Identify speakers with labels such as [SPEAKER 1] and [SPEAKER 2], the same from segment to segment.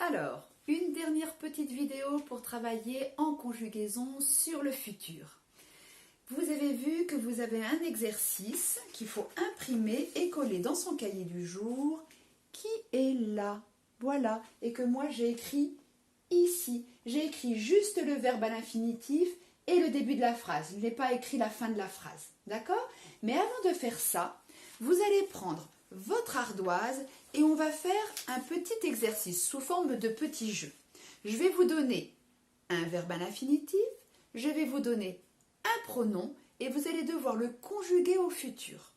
[SPEAKER 1] Alors, une dernière petite vidéo pour travailler en conjugaison sur le futur. Vous avez vu que vous avez un exercice qu'il faut imprimer et coller dans son cahier du jour qui est là. Voilà, et que moi j'ai écrit ici. J'ai écrit juste le verbe à l'infinitif et le début de la phrase. Je n'ai pas écrit la fin de la phrase, d'accord? Mais avant de faire ça, vous allez prendre votre ardoise et on va faire un petit exercice sous forme de petit jeu. Je vais vous donner un verbe à l'infinitif, je vais vous donner un pronom et vous allez devoir le conjuguer au futur.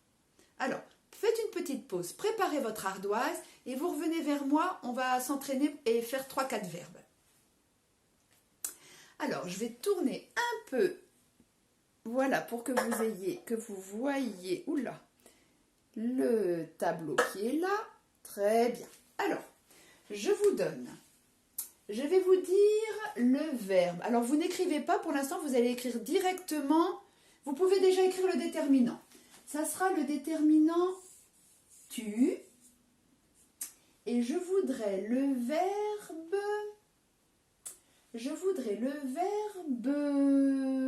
[SPEAKER 1] Alors, faites une petite pause, préparez votre ardoise et vous revenez vers moi, on va s'entraîner et faire 3-4 verbes. Alors, je vais tourner un peu, voilà, pour que vous voyez, oula, le tableau qui est là. Très bien. Alors, je vais vous dire le verbe. Alors, vous n'écrivez pas pour l'instant, vous allez écrire directement. Vous pouvez déjà écrire le déterminant. Ça sera le déterminant tu. Et je voudrais le verbe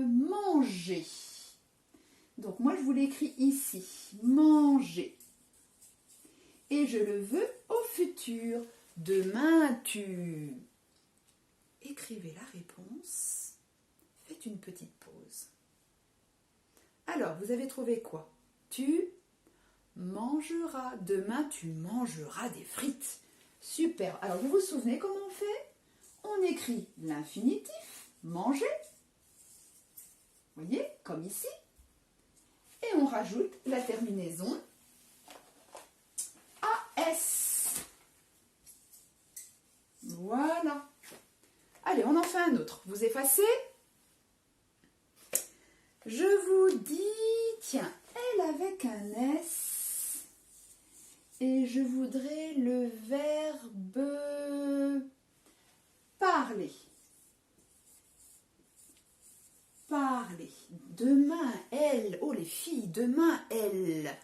[SPEAKER 1] manger. Donc, moi, je vous l'ai écrit ici. Manger. Et je le veux au futur. Demain, tu. Écrivez la réponse. Faites une petite pause. Alors, vous avez trouvé quoi? Tu mangeras. Demain, tu mangeras des frites. Super. Alors, vous vous souvenez comment on fait? On écrit l'infinitif, manger. Vous voyez, comme ici. Et on rajoute la terminaison AS. Voilà. Allez, on en fait un autre. Vous effacez. Je vous dis, tiens, elle avec un S. Et je voudrais le verbe parler. Parler. Demain, elle. Oh, les filles, demain, elle.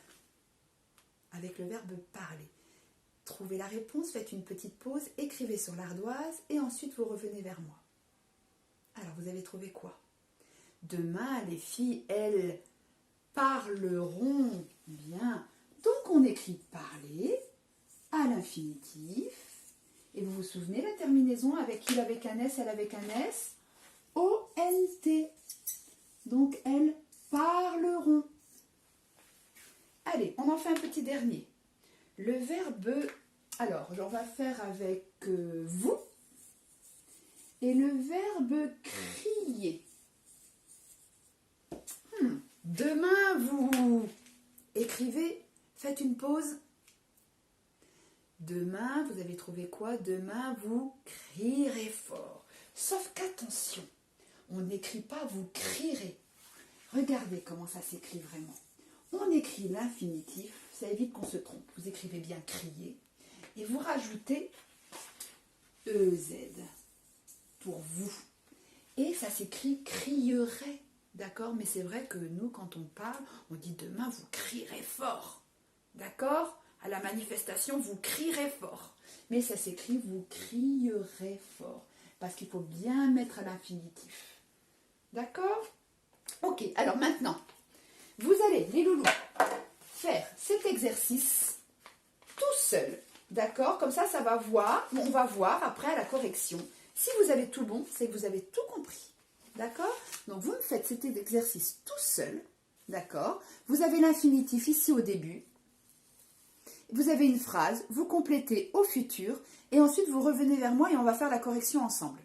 [SPEAKER 1] Avec le verbe parler. Trouvez la réponse, faites une petite pause, écrivez sur l'ardoise et ensuite vous revenez vers moi. Alors, vous avez trouvé quoi? Demain, les filles, elles parleront. Bien. Donc, on écrit parler à l'infinitif. Et vous vous souvenez la terminaison avec il avec un S, elle avec un S? O-N-T. Donc, elles parleront. Allez, on en fait un petit dernier. Le verbe, alors, on va faire avec vous. Et le verbe crier. Demain, vous écrivez, faites une pause. Demain, vous avez trouvé quoi? Demain, vous crierez fort. Sauf qu'attention, on n'écrit pas vous crierez. Regardez comment ça s'écrit vraiment. On écrit l'infinitif, ça évite qu'on se trompe. Vous écrivez bien crier et vous rajoutez EZ pour vous. Et ça s'écrit crierait, d'accord? Mais c'est vrai que nous, quand on parle, on dit demain vous crierez fort, d'accord? À la manifestation, vous crierez fort. Mais ça s'écrit vous crierez fort parce qu'il faut bien mettre à l'infinitif. D'accord? Ok, alors maintenant, vous allez, les loulous, faire cet exercice tout seul, d'accord? Comme ça, ça va voir, on va voir après à la correction. Si vous avez tout bon, c'est que vous avez tout compris, d'accord? Donc, vous me faites cet exercice tout seul, d'accord? Vous avez l'infinitif ici au début. Vous avez une phrase, vous complétez au futur, et ensuite vous revenez vers moi et on va faire la correction ensemble.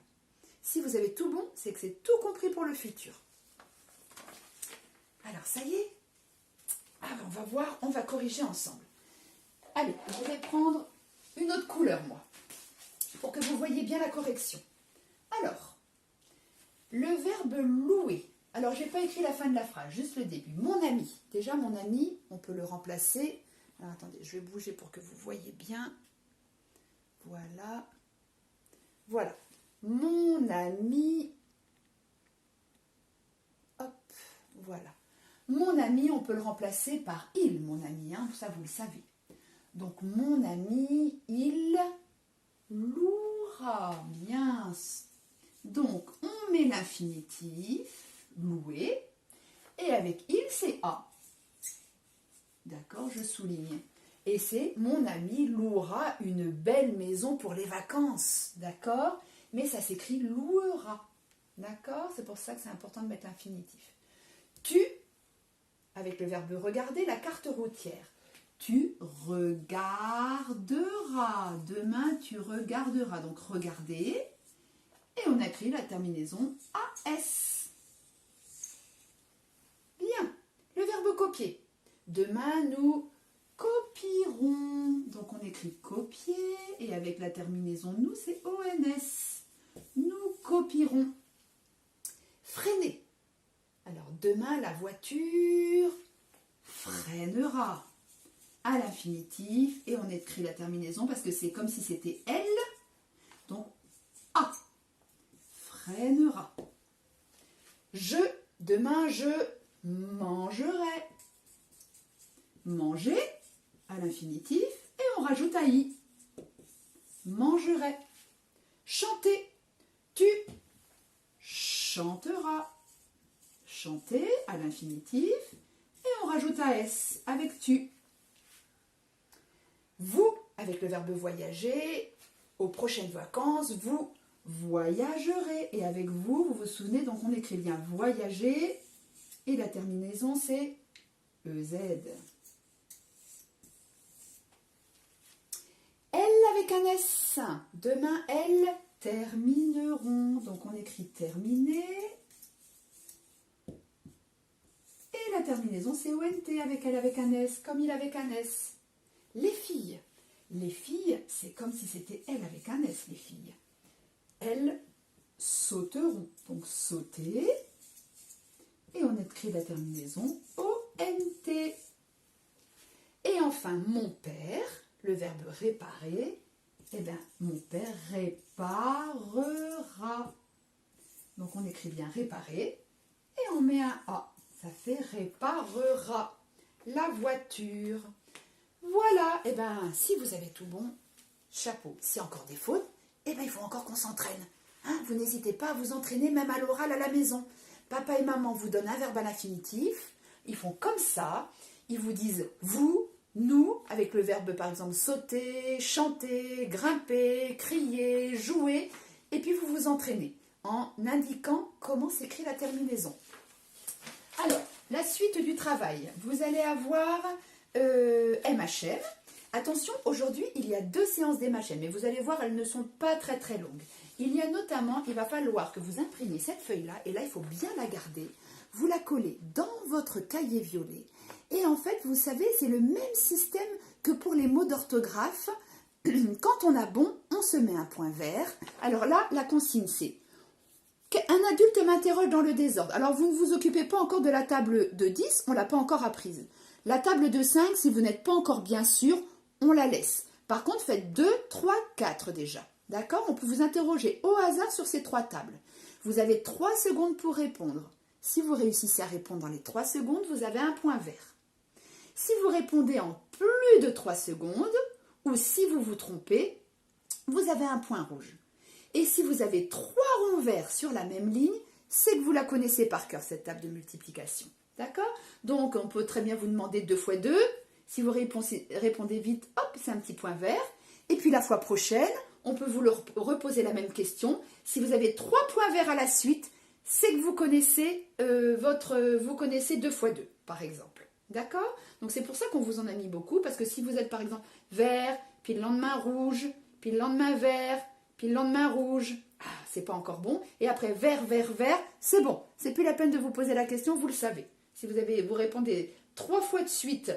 [SPEAKER 1] Si vous avez tout bon, c'est que c'est tout compris pour le futur. Alors, ça y est. On va voir, on va corriger ensemble. Allez, je vais prendre une autre couleur, moi, pour que vous voyez bien la correction. Alors, le verbe louer. Alors, je n'ai pas écrit la fin de la phrase, juste le début. Mon ami. Déjà, mon ami, on peut le remplacer. Alors, attendez, je vais bouger pour que vous voyez bien. Voilà. Voilà. Mon ami. Hop, voilà. Mon ami, on peut le remplacer par il, mon ami, hein, ça vous le savez. Donc, mon ami, il louera. louera. Bien. Donc, on met l'infinitif, louer, et avec il, c'est a. D'accord, je souligne. Et c'est mon ami louera une belle maison pour les vacances. D'accord? Mais ça s'écrit louera. D'accord? C'est pour ça que c'est important de mettre l'infinitif. Tu, avec le verbe regarder, la carte routière. Tu regarderas. Demain, tu regarderas. Donc, regarder. Et on écrit la terminaison AS. Bien. Le verbe copier. Demain, nous copierons. Donc, on écrit copier. Et avec la terminaison nous, c'est ONS. Nous copierons. Freiner. Alors, demain, la voiture freinera. À l'infinitif. Et on écrit la terminaison parce que c'est comme si c'était elle. Donc, A. Freinera. Demain, je mangerai. Manger, à l'infinitif, et on rajoute un i. Mangerai. Chanter. Tu chanteras. Chanter, à l'infinitif, et on rajoute un s avec tu. Vous, avec le verbe voyager, aux prochaines vacances, vous voyagerez. Et avec vous, vous vous souvenez, donc on écrit bien voyager, et la terminaison c'est EZ. Elles avec un S. Demain, elles termineront. Donc, on écrit terminer. Et la terminaison, c'est ONT avec elle avec un S, comme il avec un S. Les filles. Les filles, c'est comme si c'était elle avec un S, les filles. Elles sauteront. Donc, sauter. Et on écrit la terminaison ONT. Et enfin, mon père. Le verbe réparer, eh bien, mon père réparera. Donc, on écrit bien réparer et on met un A. Ça fait réparera. La voiture. Voilà. Eh bien, si vous avez tout bon, chapeau. S'il y a encore des fautes, eh bien, il faut encore qu'on s'entraîne. Hein, vous n'hésitez pas à vous entraîner même à l'oral à la maison. Papa et maman vous donnent un verbe à l'infinitif. Ils font comme ça. Ils vous disent vous, nous, avec le verbe par exemple sauter, chanter, grimper, crier, jouer, et puis vous vous entraînez en indiquant comment s'écrit la terminaison. Alors, la suite du travail, vous allez avoir MHM. Attention, aujourd'hui, il y a 2 séances d'MHM, mais vous allez voir, elles ne sont pas très très longues. Il y a notamment, il va falloir que vous imprimiez cette feuille-là, et là, il faut bien la garder. Vous la collez dans votre cahier violet. Et en fait, vous savez, c'est le même système que pour les mots d'orthographe. Quand on a bon, on se met un point vert. Alors là, la consigne, c'est qu'un adulte m'interroge dans le désordre. Alors, vous ne vous occupez pas encore de la table de 10, on ne l'a pas encore apprise. La table de 5, si vous n'êtes pas encore bien sûr, on la laisse. Par contre, faites 2, 3, 4 déjà. D'accord? On peut vous interroger au hasard sur ces 3 tables. Vous avez 3 secondes pour répondre. Si vous réussissez à répondre dans les 3 secondes, vous avez un point vert. Si vous répondez en plus de 3 secondes, ou si vous vous trompez, vous avez un point rouge. Et si vous avez 3 ronds verts sur la même ligne, c'est que vous la connaissez par cœur, cette table de multiplication. D'accord? Donc, on peut très bien vous demander 2 fois 2. Si vous répondez vite, hop, c'est un petit point vert. Et puis, la fois prochaine, on peut vous reposer la même question. Si vous avez 3 points verts à la suite, c'est que vous connaissez, vous connaissez 2 fois 2, par exemple. D'accord? Donc, c'est pour ça qu'on vous en a mis beaucoup, parce que si vous êtes, par exemple, vert, puis le lendemain rouge, puis le lendemain vert, puis le lendemain rouge, c'est pas encore bon. Et après, vert, vert, vert, c'est bon. C'est plus la peine de vous poser la question, vous le savez. Si vous répondez 3 fois de suite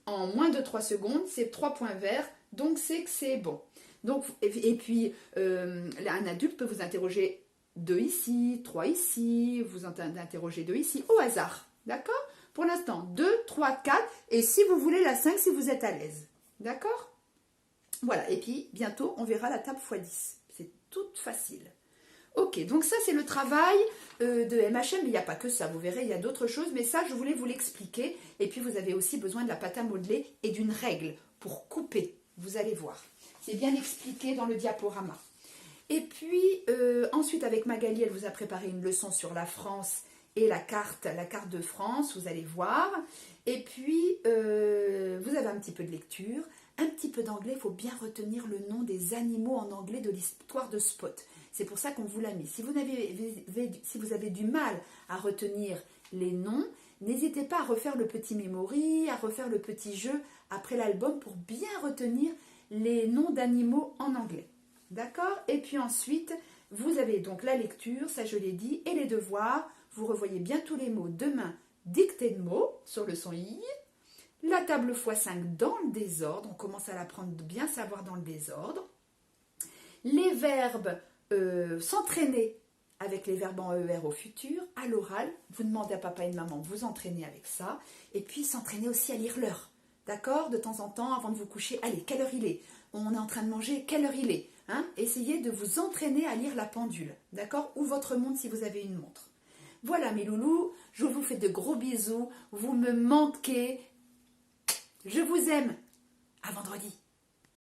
[SPEAKER 1] en moins de 3 secondes, c'est 3 points verts, donc c'est que c'est bon. Donc, et puis, un adulte peut vous interroger 2 ici, 3 ici, vous interroger 2 ici, au hasard. D'accord? Pour l'instant, 2, 3, 4, et si vous voulez la 5, si vous êtes à l'aise. D'accord? Voilà, et puis bientôt, on verra la table x10. C'est tout facile. Ok, donc ça, c'est le travail de MHM, mais il n'y a pas que ça, vous verrez, il y a d'autres choses, mais ça, je voulais vous l'expliquer. Et puis, vous avez aussi besoin de la pâte à modeler et d'une règle pour couper, vous allez voir. C'est bien expliqué dans le diaporama. Et puis, ensuite, avec Magali, elle vous a préparé une leçon sur la France et la carte de France, vous allez voir. Et puis, vous avez un petit peu de lecture, un petit peu d'anglais. Il faut bien retenir le nom des animaux en anglais de l'histoire de Spot. C'est pour ça qu'on vous l'a mis. Si vous avez du mal à retenir les noms, n'hésitez pas à refaire le petit memory, à refaire le petit jeu après l'album pour bien retenir les noms d'animaux en anglais. D'accord? Et puis ensuite, vous avez donc la lecture, ça je l'ai dit, et les devoirs. Vous revoyez bien tous les mots. Demain, dictée de mots sur le son I. La table x5 dans le désordre. On commence à l'apprendre de bien savoir dans le désordre. Les verbes, s'entraîner avec les verbes en ER au futur. À l'oral, vous demandez à papa et maman, vous entraînez avec ça. Et puis s'entraîner aussi à lire l'heure. D'accord? De temps en temps, avant de vous coucher, allez, quelle heure il est? On est en train de manger, quelle heure il est? Hein? Essayez de vous entraîner à lire la pendule. D'accord? Ou votre montre si vous avez une montre. Voilà mes loulous, je vous fais de gros bisous. Vous me manquez. Je vous aime. À vendredi.